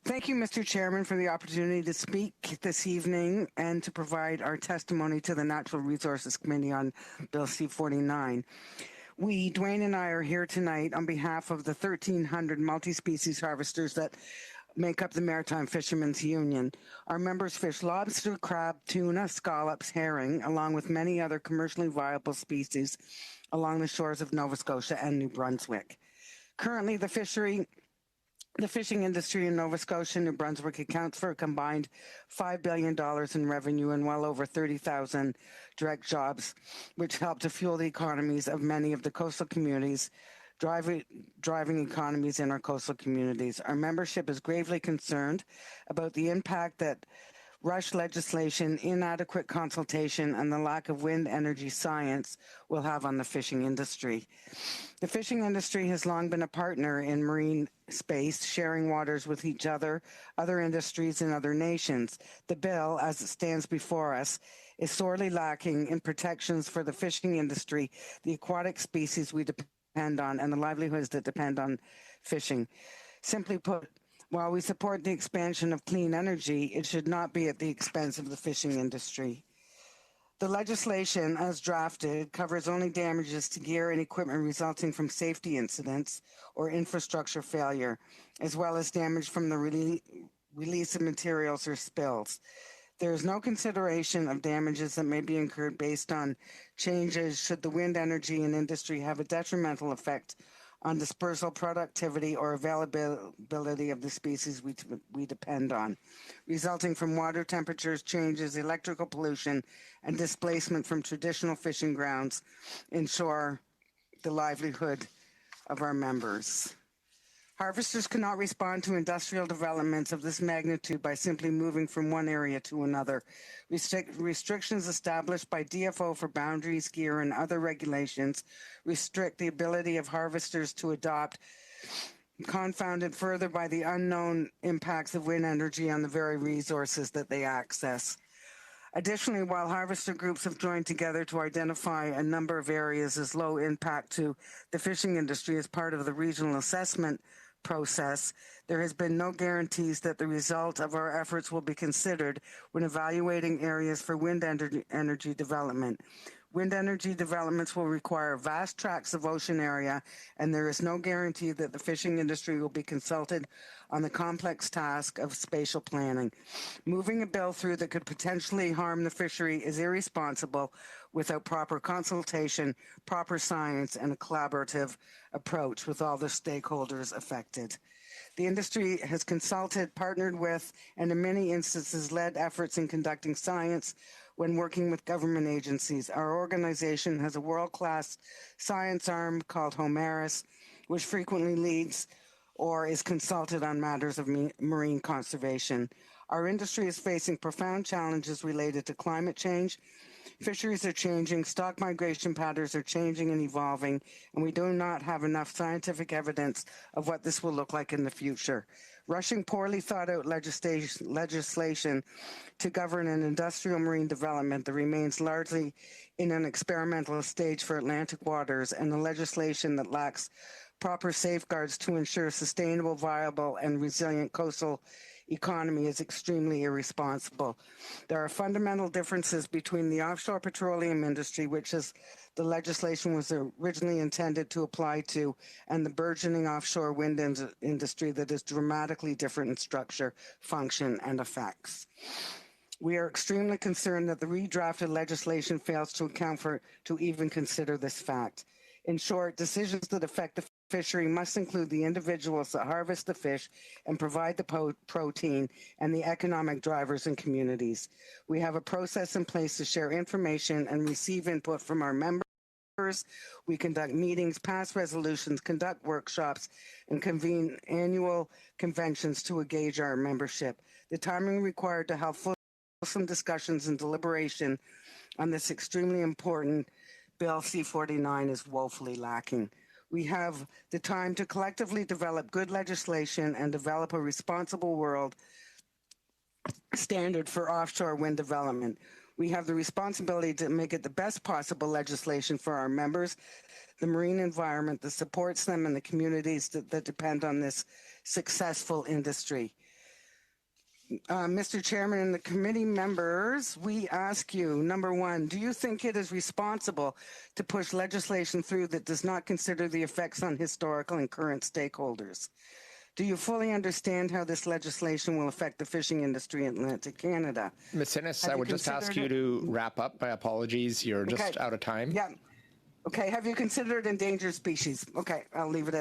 Thank you, Mr. Chairman, for the opportunity to speak this evening and to provide our testimony to the Natural Resources Committee on Bill C-49. We, Duane and I, are here tonight on behalf of the 1,300 multi-species harvesters that make up the Maritime Fishers Union. Our members fish lobster, crab, tuna, scallops, herring, along with many other commercially viable species along the shores of Nova Scotia and New Brunswick. Currently, the fishing industry in Nova Scotia and New Brunswick accounts for a combined $5 billion in revenue and well over 30,000 direct jobs, which help to fuel the economies of many of the coastal communities, driving economies in our coastal communities. Our membership is gravely concerned about the impact that rushed legislation, inadequate consultation, and the lack of wind energy science will have on the fishing industry. The fishing industry has long been a partner in marine space, sharing waters with each other, other industries, and other nations. The bill, as it stands before us, is sorely lacking in protections for the fishing industry, the aquatic species we depend on, and the livelihoods that depend on fishing. Simply put, while we support the expansion of clean energy, it should not be at the expense of the fishing industry. The legislation, as drafted, covers only damages to gear and equipment resulting from safety incidents or infrastructure failure, as well as damage from the release of materials or spills. There is no consideration of damages that may be incurred based on changes should the wind energy and industry have a detrimental effect on dispersal, productivity, or availability of the species we depend on, resulting from water temperatures changes, electrical pollution, and displacement from traditional fishing grounds, ensure the livelihood of our members. Harvesters cannot respond to industrial developments of this magnitude by simply moving from one area to another. Restrictions established by DFO for boundaries, gear, and other regulations restrict the ability of harvesters to adopt, confounded further by the unknown impacts of wind energy on the very resources that they access. Additionally, while harvester groups have joined together to identify a number of areas as low impact to the fishing industry as part of the regional assessment process, there has been no guarantees that the result of our efforts will be considered when evaluating areas for wind energy development. Wind energy developments will require vast tracts of ocean area, and there is no guarantee that the fishing industry will be consulted on the complex task of spatial planning. Moving a bill through that could potentially harm the fishery is irresponsible without proper consultation, proper science, and a collaborative approach with all the stakeholders affected. The industry has consulted, partnered with, and in many instances led efforts in conducting science when working with government agencies. Our organization has a world-class science arm called Homeris, which frequently leads or is consulted on matters of marine conservation. Our industry is facing profound challenges related to climate change. Fisheries are changing, stock migration patterns are changing and evolving, and we do not have enough scientific evidence of what this will look like in the future. Rushing poorly thought out legislation to govern an industrial marine development that remains largely in an experimental stage for Atlantic waters, and the legislation that lacks proper safeguards to ensure sustainable, viable, and resilient coastal economy is extremely irresponsible. There are fundamental differences between the offshore petroleum industry, which is the legislation was originally intended to apply to, and the burgeoning offshore wind industry that is dramatically different in structure, function, and effects. We are extremely concerned that the redrafted legislation fails to account for, to even consider this fact. In short, decisions that affect the fishery must include the individuals that harvest the fish and provide the protein and the economic drivers in communities. We have a process in place to share information and receive input from our members. We conduct meetings, pass resolutions, conduct workshops, and convene annual conventions to engage our membership. The timing required to have fulsome discussions and deliberation on this extremely important Bill C-49 is woefully lacking. We have the time to collectively develop good legislation and develop a responsible world standard for offshore wind development. We have the responsibility to make it the best possible legislation for our members, the marine environment that supports them, and the communities that depend on this successful industry. Mr. Chairman and the committee members, we ask you, number one, do you think it is responsible to push legislation through that does not consider the effects on historical and current stakeholders? Do you fully understand how this legislation will affect the fishing industry in Atlantic Canada? Ms. Inniss, I would just ask you to wrap up. My apologies. You're just out of time. Yeah. Okay. Have you considered endangered species? Okay. I'll leave it at